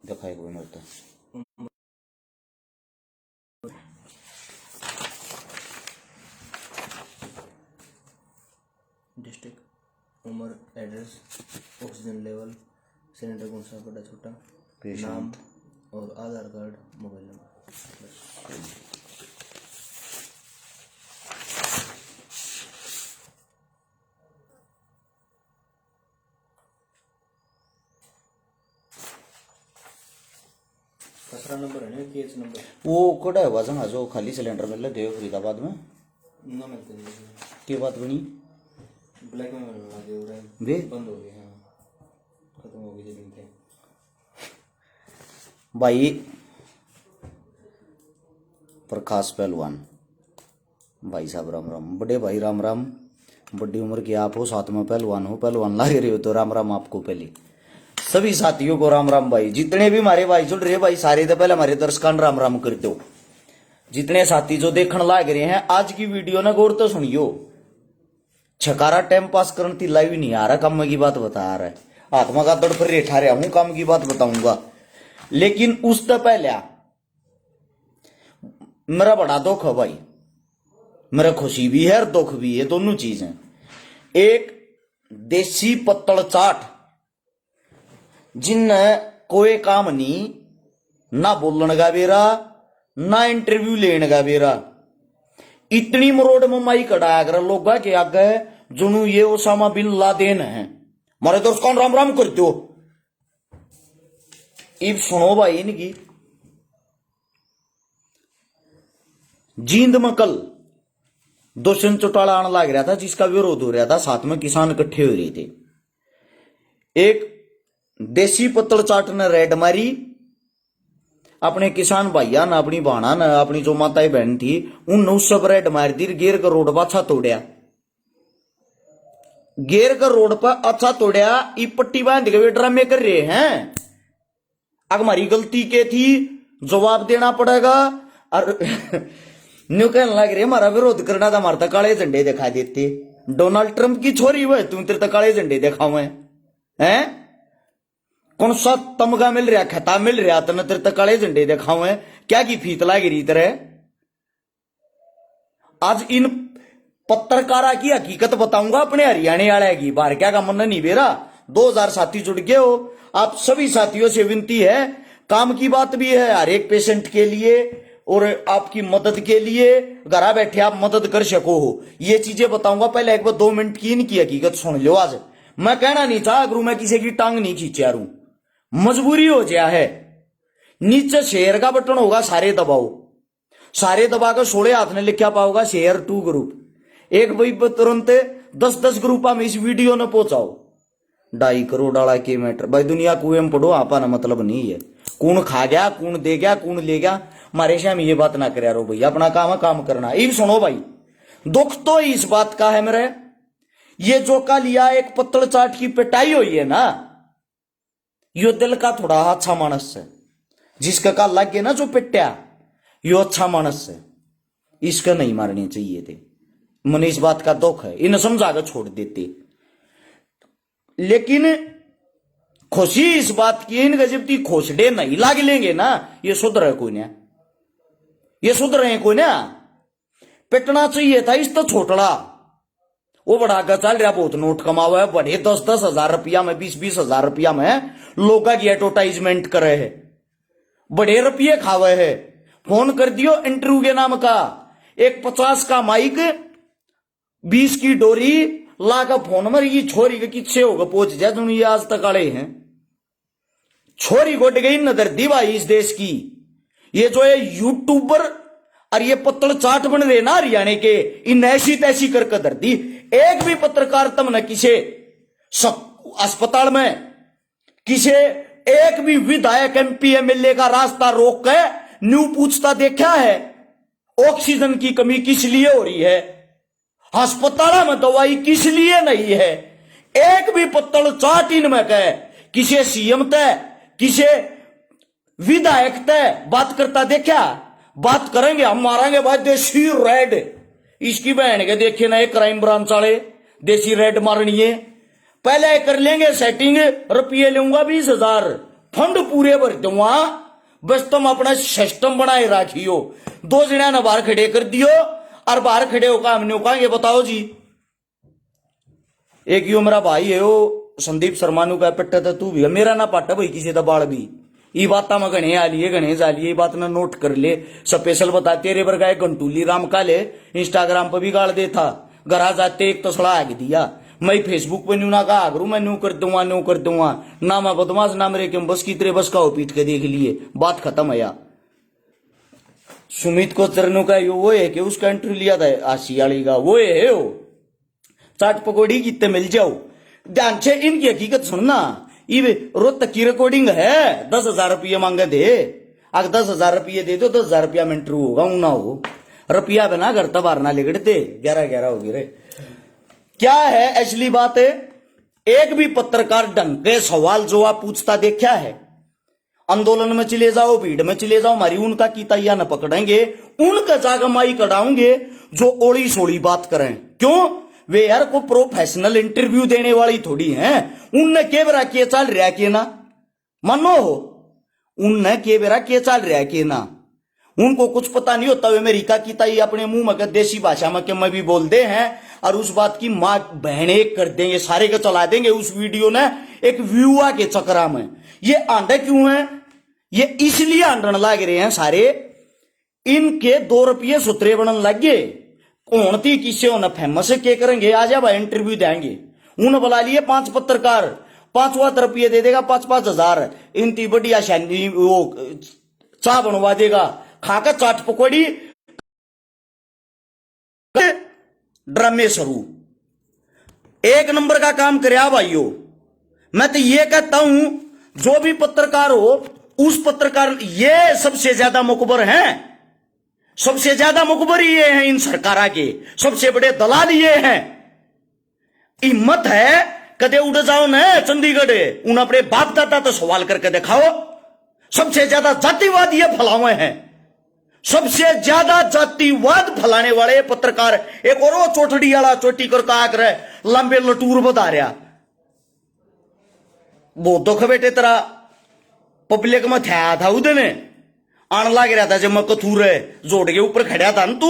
दिखाए कोई मरता डिस्ट्रिक्ट, उम्र, एड्रेस, ऑक्सीजन लेवल, सिलेंडर कौन सा बड़ा छोटा, पेशेंट नाम और आधार कार्ड, मोबाइल नंबर बस। दूसरा नंबर है ना केस नंबर, वो कोड़ा है वजन जो खाली सिलेंडर मिल रहा देव फरीदाबाद में ना मिलते हैं के बात बनी ब्लैक में मिलना दे रहा है, वे बंद हो गए। हाँ, खत्म हो गई मिलते हैं भाई प्रकाश पहलवान भाई साहब राम राम, बड़े भाई राम राम, बड़ी उम्र के आप हो, साथ में पहलवान हो, पहलवान लाग रहे हो तो राम राम आपको। पहले सभी साथियों को राम राम भाई, जितने भी हमारे भाई जुड़ रहे भाई सारे तो पहले हमारे दर्शकों राम राम करते हो। जितने साथी जो देखने लाग रहे हैं आज की वीडियो ना गौर तो सुनियो, छकारा टाइम पास करने लाइव नहीं आ रहा, काम की बात बता रहा है, आत्मा का दड़ पर रेठा रहा हूं, काम की बात बताऊंगा। लेकिन उस तो पहले मेरा बड़ा दुख है भाई, मेरा खुशी भी है और दुख भी है, दोनों चीजें। एक देसी पत्तल चाट जिन कोई काम नहीं, ना बोलने का बेरा ना इंटरव्यू लेने का बेरा, इतनी मरोड़ ममाई कटाया कर लोग के आगे जुनू ये ओसामा बिन लादेन है, मारे दोस्त कौन राम राम करते हो। इब सुनो भाई इनकी जींद में कल दोषण चौटाला आने लग रहा था जिसका विरोध हो रहा था, साथ में किसान इकट्ठे हो रहे थे। एक देसी पत्तल चाट ने रेड मारी, अपने किसान भाइया ने अपनी भाणा ने अपनी जो माताएं बहन थी उन उस सब रेड मार दी, गेर का रोड पर अच्छा तोड़िया, गेर का रोड पर अच्छा तोड़िया। ई पट्टी बांध के ड्रामे कर रहे हैं, अगर हमारी गलती के थी जवाब देना पड़ेगा। और न्यू कहने लग रहे हमारा विरोध करना था, हमारे तक काले झंडे दिखा देते, डोनाल्ड ट्रंप की छोरी हुए तुम तेरे तक काले झंडे दिखावे हैं, कौन सा तमगा मिल रहा खता मिल रहा तेने तेरे तक काले झंडे दिखावे, क्या की फीत लाग रही तरह। आज इन पत्रकारा की हकीकत बताऊंगा अपने हरियाणा वाले की, बाहर क्या का मन नहीं बेरा। 2000 साथी जुड़ गए हो, आप सभी साथियों से विनती है, काम की बात भी है हर एक पेशेंट के लिए और आपकी मदद के लिए, घर बैठे आप मदद कर सको हो, ये चीजें बताऊंगा। पहले एक बार 2 मिनट की इनकी हकीकत सुन लो। आज मैं कहना नहीं था गुरु, मैं किसी की टांग नहीं खींचा रू, मजबूरी हो गया है। नीचे शेयर का बटन होगा, सारे दबाओ, सारे दबा कर 16 हाथ ने लिखा पाओगा शेयर टू ग्रुप, एक भाई तुरंत 10-10 ग्रुप में इस वीडियो ने पहुंचाओ। 2.5 करोड़ वाला के मैटर भाई, दुनिया कुएं में पढ़ो, आपा ना मतलब नहीं है, कौन खा गया कौन दे गया कौन ले गया, हमारे शाम ये बात ना करे रो भाई, अपना काम है काम करना। ये सुनो भाई, दुख तो इस बात का है मेरे, ये जो का लिया एक पत्तल चाट की पिटाई हुई है ना, यो दिल का थोड़ा अच्छा मानस है, जिसका का लग गया ना जो पिट्या, यो अच्छा मानस है, इसका नहीं मारने चाहिए थे। मन इस बात का दुख है, इन्हें समझा कर छोड़ देते। लेकिन खुशी इस बात की इन गजब की खोसडे नहीं लाग लेंगे ना, ये सुधर कोई ना, ये सुधरे कोई ना, पिटना चाहिए था इस तो छोटड़ा। वो बड़ा आगे चल रहा, बहुत नोट कमावा है, बड़े 10-10 हजार रुपया में 20-20 हजार रुपया में लोग की एडवर्टाइजमेंट करे है, बड़े रुपये खावे है। फोन कर दियो इंटरव्यू के नाम का, एक 50 का माइक 20 की डोरी ला का फोन मर, ये छोरी के किच्छे होगा पहुंच जाए तुम, ये आज तक आड़े हैं। छोरी गोट गई नजर दी भाई इस देश की, ये जो है यूट्यूबर और ये पत्तल चाट बन रहे ना हरियाणा के, इन ऐसी तैसी कर कदर दी। एक भी पत्रकार तुमने किसे अस्पताल में किसे एक भी विधायक MP MLA का रास्ता रोक के न्यू पूछता देखा है, ऑक्सीजन की कमी किस लिए हो रही है, अस्पताल में दवाई किस लिए नहीं है। एक भी पत्तल चाट इनमें कहे किसे CM तय किसे विधायक तय बात करता देखा। बात करेंगे हम मारेंगे भाई देसी रेड, इसकी बहन के देखे ना एक क्राइम ब्रांच वाले देसी रेड मारनी है, पहले कर लेंगे सेटिंग, रुपये लूंगा 20,000, फंड पूरे भर दूंगा, बस तुम अपना सिस्टम बनाए राखियो। 2 जणा ने बाहर खड़े कर दियो और बाहर खड़े होकर हमने कहेंगे बताओ जी। एक यो मेरा भाई है वो संदीप शर्मा नु का पट्टा था, तू भी मेरा ना पाटा भाई किसी का बाल भी ये बात में गणे आलिए गणे जालिए, ये बात ना नोट कर ले। स्पेशल बता तेरे पर गाय घंटूली राम काले इंस्टाग्राम पर भी गाड़ दे था, घरा जाते एक तसड़ा आग दिया। मैं फेसबुक पे न्यू ना कहा करूं, मैं न्यू कर दूंगा ना, मैं बदमाश ना मेरे के बस की तेरे बस का हो पीट के देख लिए, बात खत्म है। सुमित को चरणों का यो वो है कि उसका इंटरव्यू लिया था आशियाली का, वो है वो चाट पकौड़ी कितने मिल जाओ। ध्यान से इनकी हकीकत सुनना, ये रोज तक की रिकॉर्डिंग है। 10,000 रुपये मांगे थे, अगर 10,000 रुपये दे दो 10,000 रुपया में इंटरव्यू होगा, ना हो रुपया बिना घर तबार ना लिगड़ते। 11-11 हो गए रे। क्या है असली बात है, एक भी पत्रकार ढंग के सवाल जवाब पूछता देखा है? आंदोलन में चले जाओ, भीड़ में चले जाओ, हमारी उनका की तैया न पकड़ेंगे, उनका जागमाई कढ़ाऊंगे जो ओली सोली बात करें। क्यों? वे यार को प्रोफेशनल इंटरव्यू देने वाली थोड़ी हैं। उनने के बेरा के चल रहा के ना मानो हो, उनने के बेरा के चल रहा के ना, उनको कुछ पता नहीं होता। वे अमेरिका की ताई अपने मुंह में देसी भाषा में के मैं भी बोलते हैं और उस बात की मां बहन एक कर देंगे, सारे को चला देंगे उस वीडियो ने एक व्यूआ के चक्रा में। ये आंधे क्यों है? ये इसलिए आंधन लग रहे हैं सारे, इनके 2 रुपये सुतरे बनन लग गए। कौन थी किसे होना फेमस है के करेंगे, आ जा भाई इंटरव्यू देंगे। उन्होंने बुला लिए 5 पत्रकार, 5 रुपये दे देगा, 5-5 हजार। इनती बढ़िया शैनी वो चाय बनवा देगा, खाकर चाट पकौड़ी ड्रामे शुरू। 1 नंबर का काम करे भाइयों। मैं तो ये कहता हूं जो भी पत्रकार हो, उस पत्रकार ये सबसे ज्यादा मुकबर हैं, सबसे ज्यादा मुखबर ये हैं इन सरकारा के, सबसे बड़े दलाल ये हैं। हिम्मत है कदे उड़ जाओ न चंडीगढ़, उन अपने बाप दादा तो सवाल करके दिखाओ। सबसे ज्यादा जातिवाद ये फैलावे हैं, सबसे ज्यादा जातिवाद फैलाने वाले पत्रकार। एक और वो चोटड़ी वाला चोटी कर का आकर लंबे लटूर बता रहा, बहुत दुख बेटे तेरा पब्लिक में था उदने आने लग रहा था जब मैं कथूर जोड़ के ऊपर खड़ा था न तू,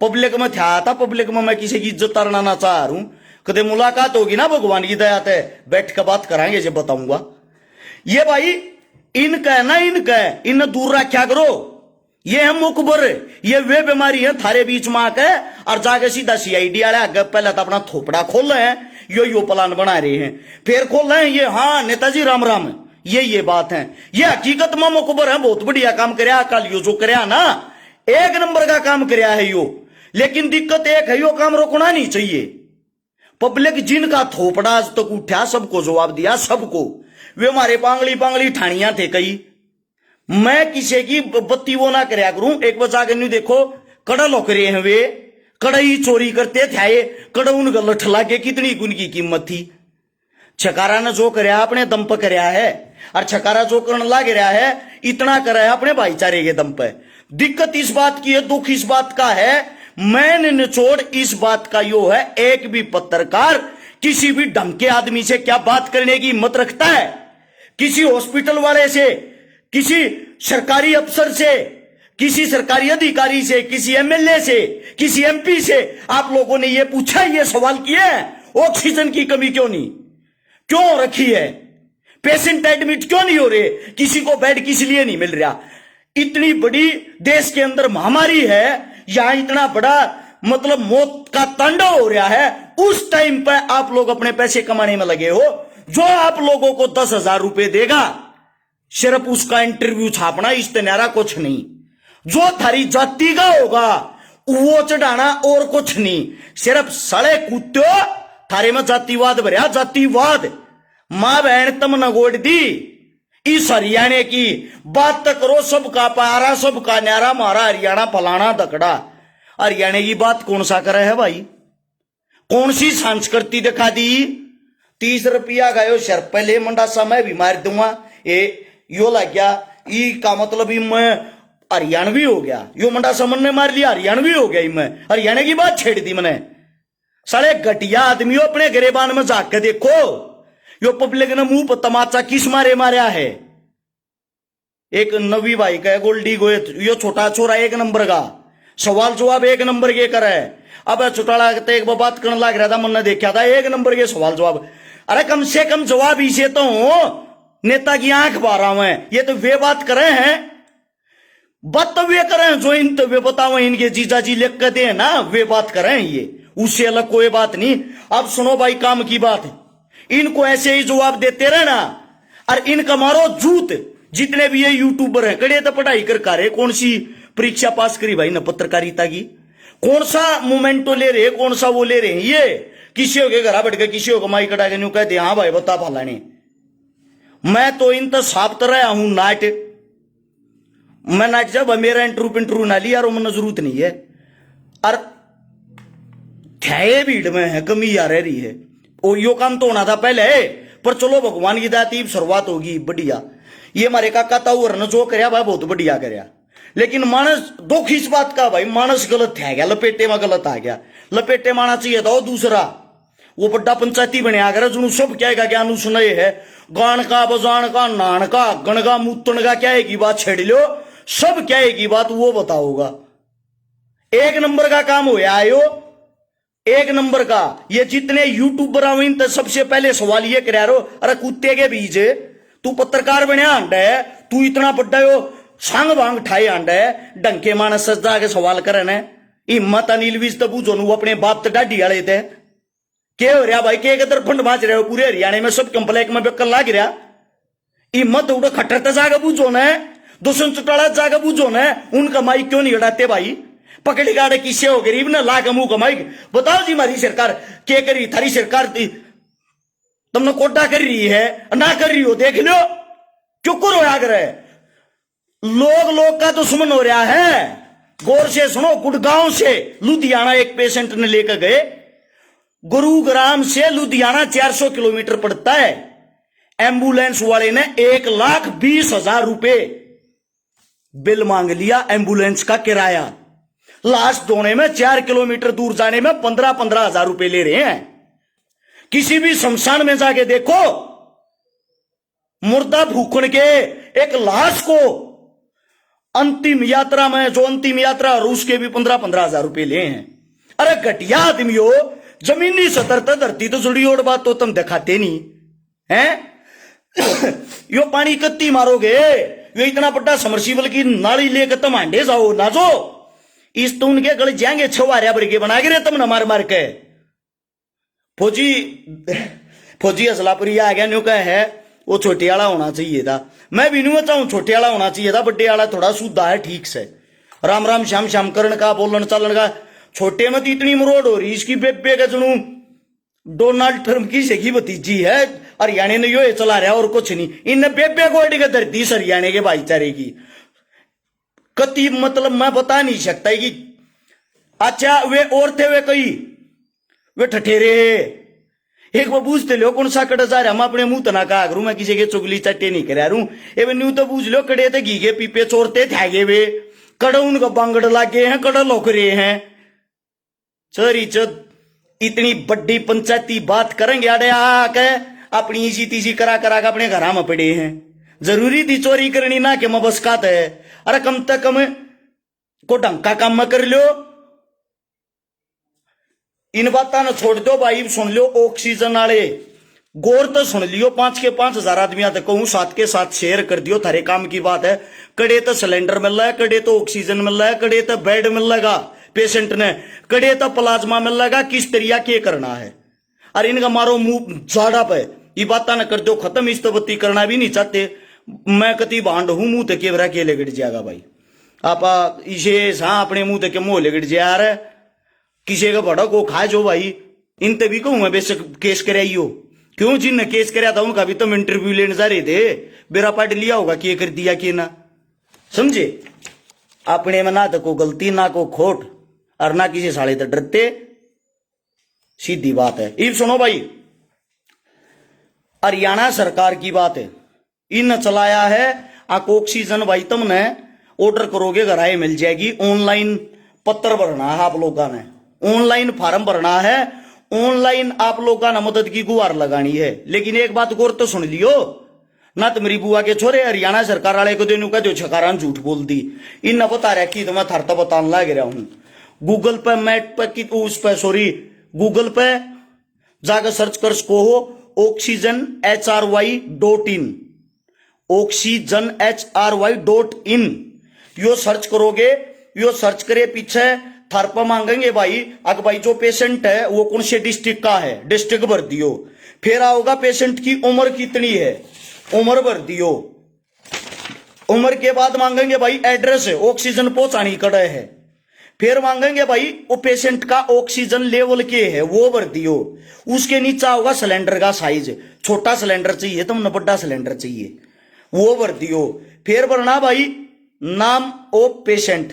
पब्लिक में था। पब्लिक में मैं किसी की इज्जत तरना ना चाह रहा हूं। कदे मुलाकात होगी ना भगवान की दया से, बैठ के बात करांगे जब बताऊंगा। ये भाई इनका ना, इन दूर रखा करो। ये है मुखबर, ये वे बीमारी है थारे बीच में आके और जाके सीधा CID वाले आगे पहले तो अपना थोपड़ा खोल रहे हैं, यो प्लान बना रहे हैं, फिर खोल रहे हैं ये हाँ नेताजी राम राम, ये बात है। ये हकीकत में मुखबर है, बहुत बढ़िया काम करया कल यो जो करया ना, 1 नंबर का काम करया है यो। लेकिन दिक्कत एक है, यो काम रोकना नहीं चाहिए। पब्लिक जिनका थोपड़ा आज तक उठा सबको जवाब दिया, सबको। वे हमारे पांगली ठानियां थे कई, मैं किसी की बत्ती वो ना करया करूं। एक बचा के नहीं देखो कड़ा लो करे हैं वे, कड़ाई चोरी करते थे, कड़ा उनका लठला के कितनी उनकी कीमत थी। छकारा ने जो करया अपने दम पर करया है, और छकारा जो करने लग रहा है इतना करा है अपने भाईचारे के दम पे। दिक्कत इस बात की है, दुख इस बात का है, मैंने निचोड़ इस बात का यो है, एक भी पत्रकार किसी भी ढंग के आदमी से क्या बात करने की हिम्मत रखता है? किसी हॉस्पिटल वाले से, किसी सरकारी अफसर से, किसी सरकारी अधिकारी से, किसी MLA से, किसी MP से आप लोगों ने ये पूछा, ये सवाल किया ऑक्सीजन की कमी क्यों रखी है? पेशेंट एडमिट क्यों नहीं हो रहे? किसी को बेड किस लिए नहीं मिल रहा? इतनी बड़ी देश के अंदर महामारी है, यहां इतना बड़ा मतलब मौत का तांडव हो रहा है, उस टाइम पर आप लोग अपने पैसे कमाने में लगे हो। जो आप लोगों को 10,000 रुपए देगा सिर्फ उसका इंटरव्यू छापना, इस्तेनारा कुछ नहीं। जो थारी जाति का होगा वो चढ़ाना और कुछ नहीं। सिर्फ सड़े कुत्ते थारे में जातिवाद भरया, जातिवाद। मां बहन तम नगोड़ दी इस हरियाणा की बात तक करो, सबका पारा सबका न्यारा, मारा हरियाणा फलाना दकड़ा। हरियाणा की बात कौन सा करे है भाई? कौन सी संस्कृति दिखा दी? 30 रुपया गयो शर पहले मंडा समय भी मार दूंगा, यो लग गया ई का मतलब मैं हरियाणवी हो गया। यो मंडा समन ने मार लिया, हरियाणवी हो गया। मैं हरियाणा की बात छेड़ दी मैंने। साले घटिया आदमियों अपने गरेबान में जाके देखो, यो पब्लिक ने मुंह पर तमाचा किस मारे मारा है? एक नवी भाई का है गोल्डी गोयत, यो छोटा छोरा एक नंबर का सवाल जवाब एक नंबर के करे। अब चौटाला एक बात करने लग रहा था, मन ने देखा था एक नंबर के सवाल जवाब। अरे कम से कम जवाब इसे तो हो, नेता की आंख पा रहा हूं। ये तो वे बात करे हैं, बात तो वे करें जो इन तो वे बताओ इनके जीजा जी लिख के दे ना, वे बात करें ये, उससे अलग कोई बात नहीं। अब सुनो भाई काम की बात है, इनको ऐसे ही जवाब देते रहना और इनका मारो जूत। जितने भी ये यूट्यूबर हैं कड़े तो पढ़ाई कर रहे, कौन सी परीक्षा पास करी भाई ना पत्रकारिता की, कौन सा मोमेंटो ले रहे, कौन सा वो ले रहे हैं। ये किसी के घर बैठ के किसी को माई कटा के न्यू कहते हाँ भाई बता फलाने। मैं तो इन तो साफ तरह हूं नाट, मैं नाट जब मेरा इंटरव्यू ना लिया और मन जरूरत नहीं है। और थे भीड़ में है कमी आ रही है, और यो काम तो होना था पहले, पर चलो भगवान की दाती शुरुआत होगी बढ़िया। ये हमारे काका ताऊ ने जो करया भाई बहुत बढ़िया करया, लेकिन मानस दुख इस बात का भाई मानस गलत है गया, लपेटे में गलत आ गया। लपेटे में आना चाहिए था दूसरा, वो बड़ा पंचायती बनया कर जुनू सब क्या ज्ञान सुनाए है, गान का बजान का नान का गण का मूतन का क्या की बात छेड़ लो, सब क्या की बात वो बताओगा। एक नंबर का काम होया आयो, एक नंबर का। ये जितने यूट्यूबर आवे इन सबसे पहले सवाल ये करा रो, अरे कुत्ते के बीच तू पत्रकार बनया आंडा है, तू इतना बड्डा हो सांग भांग ठाए आंडा है, डंके मानस सजा के सवाल करे ने हिम्मत अनिल विज तबू जो अपने बाप तो डाढ़ी आले थे। के हो रहा भाई, के कदर फंड बांच रहे हो पूरे हरियाणा में, सब कंप्लेक में बेकल लाग रहा। हिम्मत उड़ो खट्टर तो जाकर बूझो ने, दुष्ण चौटाला जाकर बूझो ने, उनका माई क्यों नहीं हटाते भाई, पकड़ी गाड़े किसे हो गरीब ने ला मुंह कमाई। बताओ जी हमारी सरकार क्या करी, थारी सरकार तुमने कोटा कर रही है ना कर रही हो, देख लो क्यों करो आग रहे। लोग का दुश्मन हो रहा है। गौर से सुनो, गुड़गांव से लुधियाना एक पेशेंट ने लेकर गए, गुरुग्राम से लुधियाना 400 किलोमीटर पड़ता है। एम्बुलेंस वाले ने 1,20,000 रुपए बिल मांग लिया एम्बुलेंस का किराया। लाश धोने में 4 किलोमीटर दूर जाने में 15,000 रुपए ले रहे हैं। किसी भी शमशान में जाके देखो, मुर्दा भूखण के एक लाश को अंतिम यात्रा में, जो अंतिम यात्रा और उसके भी 15,000 रुपए ले हैं। अरे घटिया आदमी हो, जमीनी सतर तो धरती तो जुड़ी और बात तो तुम दिखाते नहीं हैं। यो पानी कत्ती मारोगे, यो इतना बड़ा समरसीबल की नाली लेकर तुम हांडे जाओ ना, जो इस तो उनके गले जाएंगे छवारिया बरके बना के तुम न मार मार के। फौजी असलापुरी आ गया, न्यू का है वो छोटे वाला होना चाहिए था। मैं भी न्यू चाहूं छोटे वाला होना चाहिए था, बड्डे वाला थोड़ा सुधा है ठीक से, राम राम श्याम श्याम करण का बोलन चलन का। छोटे में तो इतनी मरोड़ हो रही, इसकी बेबे का जुनू डोनाल्ड ट्रंप की सेखी भतीजी है, हरियाणा ने यो चला रहा और कुछ नहीं। इन बेबे को अड़ी धरती हरियाणा के भाईचारे की कति मतलब मैं बता नहीं सकता कि अच्छा वे और थे वे कई वे ठठेरे। एक वो पूछते लो कौन सा कड़ा जा रहा, हम अपने मुंह तना का करूं, मैं किसी के चुगली चट्टे नहीं करा रू। एवं न्यू तो पूछ लो कड़े थे घी के पीपे चोरते थे वे, कड़ा उनका बांगड़ लागे हैं, कड़ा लोकरे हैं। चरी चद इतनी बड़ी पंचायती बात करेंगे अड़े आके अपनी इसी तीसी करा करा के अपने घर में पड़े हैं। जरूरी थी चोरी करनी ना कि मबस्कात है। अरे कम से कम को ढंग का काम कर लो। इन बातों ने छोड़ दो भाई, सुन लो ऑक्सीजन वाले गौर तो सुन लियो, 5 के 5,000 आदमी तक कहूं 7 के 7 शेयर कर दियो, थारे काम की बात है। कड़े तो सिलेंडर मिल रहा है, कड़े तो ऑक्सीजन मिल रहा है, कड़े तो बेड मिल लगा पेशेंट ने, कड़े तो प्लाज्मा मिल लगा, किस तरिया के करना है। और इनका मारो मुंह झाड़ा पे ये बात न कर दो खत्म, इस तो बत्ती करना भी नहीं चाहते। मैं कति भांड हूं मुंह तक केवरा के लगट जाएगा भाई, आप इसे हाँ अपने मुंह तक मुंह लगट जा रहा है, किसी का बड़ा को खा जो भाई। इन तभी कहूं मैं बेशक केस कराइयो, क्यों जिनने केस कराया था उनका भी तुम इंटरव्यू लेने जा रहे थे, बेरा पाट लिया होगा कि कर दिया कि ना, समझे। अपने में ना तो को गलती ना को खोट और ना किसी साले तो डरते, सीधी बात है। इब सुनो भाई, हरियाणा सरकार की बात है, इन चलाया है ऑक्सीजन भाई, तुमने ऑर्डर करोगे घर आए मिल जाएगी। ऑनलाइन पत्र भरना है आप लोगों ने, ऑनलाइन फार्म भरना है, ऑनलाइन आप लोगों ने मदद की गुहार लगानी है। लेकिन एक बात गौर तो सुन लियो, ना तो मेरी बुआ के छोरे हरियाणा सरकार वाले को देनु का जो छकारान झूठ बोल दी। इन न बता रहा कि तो मैं थारता बताने लग रहा हूं। गूगल पे मैप पे की उस पे सॉरी गूगल पे जाकर सर्च कर सको हो oxygenhry.in oxygenhry.in यो सर्च करोगे। यो सर्च करे पीछे थार पर मांगेंगे भाई अगर भाई जो पेशेंट है वो कौन से डिस्ट्रिक्ट का है, डिस्ट्रिक्ट भर दियो। फिर आओगा पेशेंट की उम्र कितनी है, उम्र भर दियो। उम्र के बाद मांगेंगे भाई एड्रेस है, ऑक्सीजन पहुंचानी कड़े है। फिर मांगेंगे भाई वो पेशेंट का ऑक्सीजन लेवल के है वो भर दियो। उसके नीचे होगा सिलेंडर का साइज, छोटा सिलेंडर चाहिए तुमने बड़ा सिलेंडर चाहिए वो भर दियो। फिर भरना भाई नाम ऑफ पेशेंट,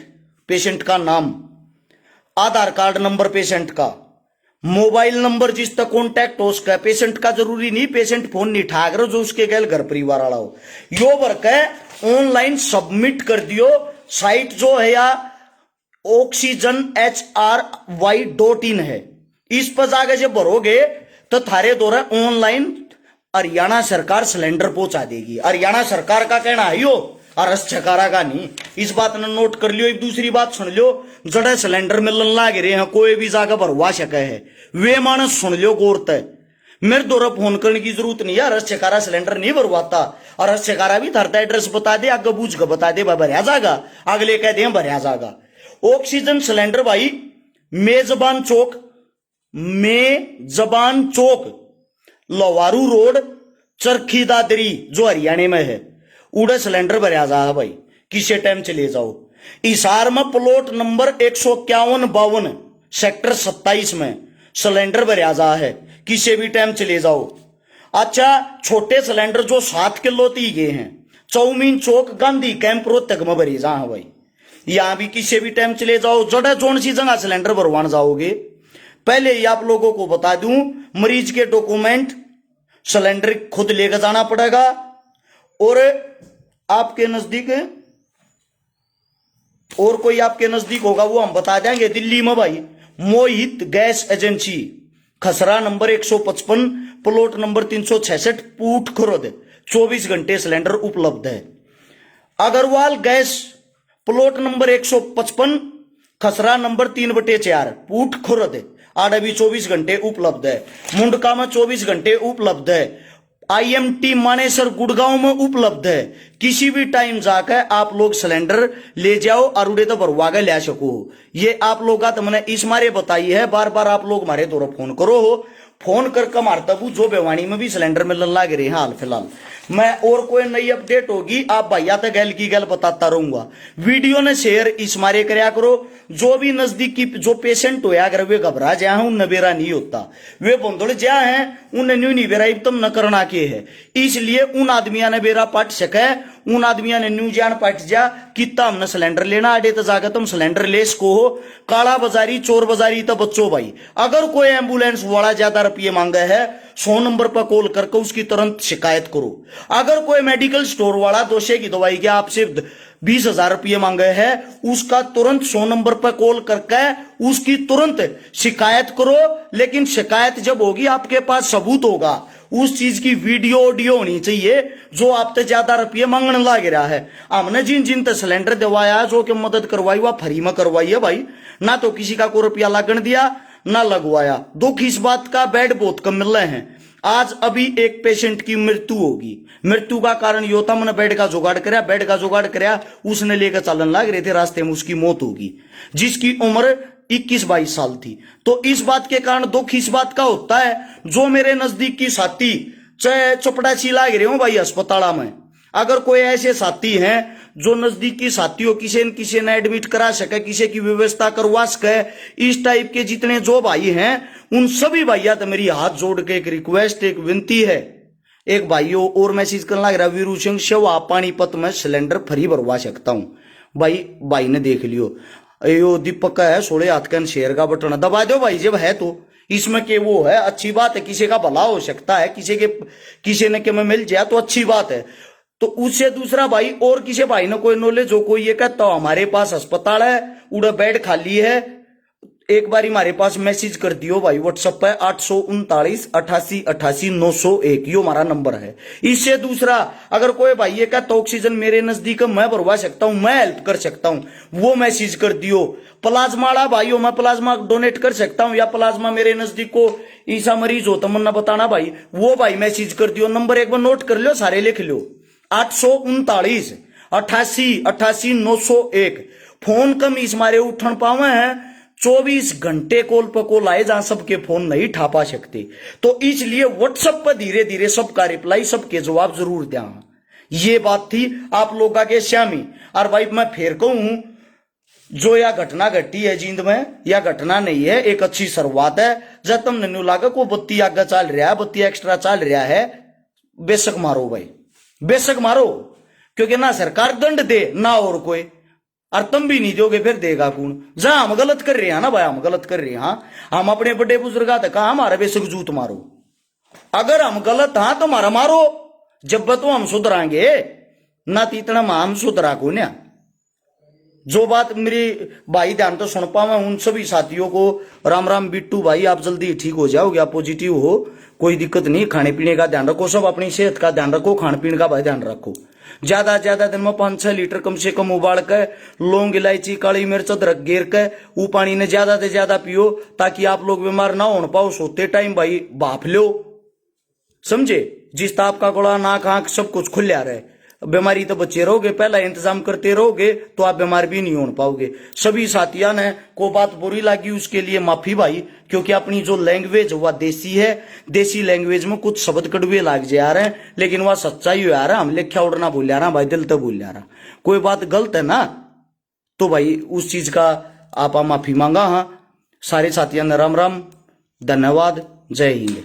पेशेंट का नाम, आधार कार्ड नंबर पेशेंट का, मोबाइल नंबर जिस तक कॉन्टैक्ट हो उसका। पेशेंट का जरूरी नहीं पेशेंट फोन नहीं ठाक रहा जो उसके गैल घर परिवार वाला हो। यो भर के ऑनलाइन सबमिट कर दियो। साइट जो है या oxygenhry.in है, इस पर जाकर जब भरोगे तो थारे द्वारा ऑनलाइन हरियाणा सरकार सिलेंडर पहुंचा देगी। हरियाणा सरकार का कहना है यो, और छकारा का नहीं। इस बात ने नोट कर लियो। एक दूसरी बात सुन लियो, जड़े सिलेंडर मिलन लाग रहे हैं कोई भी जाकर भरवा सके है वे मानस सुन लियो गौर तय। मेरे द्वारा फोन करने की जरूरत नहीं है। रस छकारा सिलेंडर नहीं भरवाता और रस छकारा भी धरता एड्रेस बता दे, आगे बूझ के बता दे भरया जाएगा, अगले कह दे भरया जाएगा। ऑक्सीजन सिलेंडर भाई मेजबान चौक, मेजबान चौक, लोवारू रोड, चरखी दादरी जो हरियाणा में है, उड़े सिलेंडर भरया जा भाई। किसी टाइम चले जाओ। हिसार में प्लॉट नंबर 151-52 सेक्टर 27 में सिलेंडर भरया जा है, किसी भी टाइम चले जाओ। अच्छा छोटे सिलेंडर जो 7 किलो ती गए हैं, चौमीन चौक गांधी कैंप रोहतक में भरी जा भाई। यहां भी किसी भी टाइम चले जाओ। जड़ा जोन सी जगह सिलेंडर भरवान जाओगे, पहले ही आप लोगों को बता दूं मरीज के डॉक्यूमेंट सिलेंडर खुद लेकर जाना पड़ेगा। और आपके नजदीक और कोई आपके नजदीक होगा वो हम बता देंगे। दिल्ली में भाई मोहित गैस एजेंसी, खसरा नंबर 155 प्लॉट नंबर 366 पूट खुर्द 24 घंटे सिलेंडर उपलब्ध है। अग्रवाल गैस प्लॉट नंबर 155 खसरा नंबर 3/4 पूट खुर्द आड़ा भी 24 घंटे उपलब्ध है। मुंडका में 24 घंटे उपलब्ध है। IMT मानेसर गुड़गांव में उपलब्ध है। किसी भी टाइम जाकर आप लोग सिलेंडर ले जाओ और उड़े तो भरवा के ले सको। ये आप लोग का तो मैंने इस मारे बताई है, बार बार आप लोग हमारे द्वारा फोन करो हो। फोन करके मारता हूं जो बेवानी में भी सिलेंडर मिलने लग रहे हैं हाल फिलहाल। मैं और कोई नई अपडेट होगी आप भैया तक गैल की गैल बताता रहूंगा। वीडियो ने शेयर इस मारे करया करो। जो भी नजदीकी जो पेशेंट होया अगर वे घबरा जाए हैं उन बेरा नहीं होता, वे बंदोड़ जा हैं उन्हें न्यू नहीं बेरा तुम न करना के है। इसलिए उन आदमिया ने बेरा पट सके, उन आदमिया ने न्यू जान पट जा कितना हमने सिलेंडर लेना अडे तो जाकर तुम सिलेंडर ले सको हो। काला बाजारी चोर बाजारी तो बच्चों भाई। अगर कोई एम्बुलेंस वाला ज्यादा रुपये मांगे है 100 नंबर पर कॉल करके उसकी तुरंत शिकायत करो। अगर कोई मेडिकल स्टोर वाला दोषे की दवाई के आपसे 20,000 रुपये मांगे है उसका तुरंत 100 नंबर पर कॉल करके उसकी तुरंत शिकायत करो। लेकिन शिकायत जब होगी आपके पास सबूत होगा, उस चीज की वीडियो ऑडियो होनी चाहिए जो आप तो ज्यादा रुपये मांगने लग रहा है। हमने जिन जिन तक सिलेंडर दिवाया जो कि मदद करवाई वह फ्री में करवाई है भाई, ना तो किसी का कोई रुपया लगन दिया ना लगवाया। दुख इस बात का बेड बहुत कम मिल रहे हैं। आज अभी एक पेशेंट की मृत्यु होगी, मृत्यु का कारण यो था मैंने बेड का जुगाड़ कराया, बेड का जुगाड़ कराया उसने लेकर चलन लग रहे थे, रास्ते में उसकी मौत होगी जिसकी उम्र 21-22 साल थी। तो इस बात के कारण दुख इस बात का होता है जो मेरे नजदीक की साथी चाहे चपड़ाची लाग रहे हो भाई अस्पताल में, अगर कोई ऐसे साथी हैं जो नजदीकी साथियों किसी न किसी ने एडमिट करा सके, किसी की व्यवस्था करवा सके, इस टाइप के जितने जो भाई हैं उन सभी भैया तो मेरी हाथ जोड़ के एक रिक्वेस्ट एक विनती है। एक भाइयों और मैसेज करने लग रहा वीरू सिंह शिवा पानीपत में सिलेंडर फ्री भरवा सकता हूं। भाई ने देख लियो यो दीपक का है 16 हाथ का शेयर का बटन दबा दो भाई जब है तो। इसमें के वो है अच्छी बात है, किसी का भला हो सकता है, किसी ने के में मिल जाए तो अच्छी बात है। तो उससे दूसरा भाई और किसी भाई ने कोई नॉलेज हो कोई ये कहता हमारे पास अस्पताल है उड़ा बेड खाली है एक बार हमारे पास मैसेज कर दियो भाई व्हाट्सएप पे 839 88 88 901 यो हमारा नंबर है। इससे दूसरा, अगर कोई भाई ये कहता ऑक्सीजन मेरे नजदीक है, मैं भरवा सकता हूं, मैं हेल्प कर सकता हूं, वो मैसेज कर दियो। प्लाज्मा भाइयों, मैं प्लाज्मा डोनेट कर सकता हूं, या प्लाज्मा मेरे नजदीक को ईसा मरीज हो तो मन्ना बताना भाई, वो भाई मैसेज कर दियो। नंबर एक बार नोट कर लो, सारे लिख लो, 839 88 88 901। फोन कम इस मारे उठन पावे हैं, 24 घंटे कॉल पर कॉल आए जहां सबके फोन नहीं ठा पा सकते, तो इसलिए व्हाट्सएप पर धीरे धीरे सबका रिप्लाई, सबके जवाब जरूर दिया। ये बात थी आप लोगों के श्यामी। और भाई मैं फिर कहूं, जो या घटना घटी है जींद में, या घटना नहीं है, एक अच्छी शुरुआत है। जब तुमने न्यू लागा को बत्ती आगे चल रहा है, बत्ती एक्स्ट्रा चल रहा है, बेशक मारो भाई, बेशक मारो, क्योंकि ना सरकार दंड दे ना और कोई, और तुम भी नहीं दोगे फिर देगा कौन? जहां हम गलत कर रहे हैं ना भाई, हम गलत कर रहे हैं, हाँ, हम अपने बड़े बुजुर्ग कहा हमारा बेशक जूत मारो, अगर हम गलत हाँ तो हमारा मारो, जब तो हम सुधरांगे ना, तो इतना हम सुधरा को ना। जो बात मेरी भाई ध्यान तो सुन पावा, उन सभी साथियों को राम राम। बिट्टू भाई आप जल्दी ठीक हो जाओगे, आप पॉजिटिव हो, कोई दिक्कत नहीं। खाने पीने का ध्यान रखो, सब अपनी सेहत का ध्यान रखो, खाने पीने का भाई ध्यान रखो। ज्यादा ज्यादा दिन में 5-6 लीटर कम से कम उबाल के, लौंग इलायची काली मिर्च अदरक गेर के वो पानी ने ज्यादा से ज्यादा पियो, ताकि आप लोग बीमार ना हो पाओ। सोते टाइम भाई भाप लो, समझे, जिस ताप का गोला नाक आंख सब कुछ खुल्या रहे, बीमारी तो बचे रहोगे। पहला इंतजाम करते रहोगे तो आप बीमार भी नहीं हो पाओगे। सभी साथियों ने को बात बुरी लगी उसके लिए माफी भाई, क्योंकि अपनी जो लैंग्वेज वह देसी है, देसी लैंग्वेज में कुछ शब्द कड़वे लाग जा रहे हैं, लेकिन वह सच्चाई हो रहा है। हम लिखा उड़ना बोल रहा भाई, दिल तो बोल रहा, कोई बात गलत है ना, तो भाई उस चीज का आप माफी मांगा। हाँ, सारे साथियों ने राम राम, धन्यवाद, जय हिंद।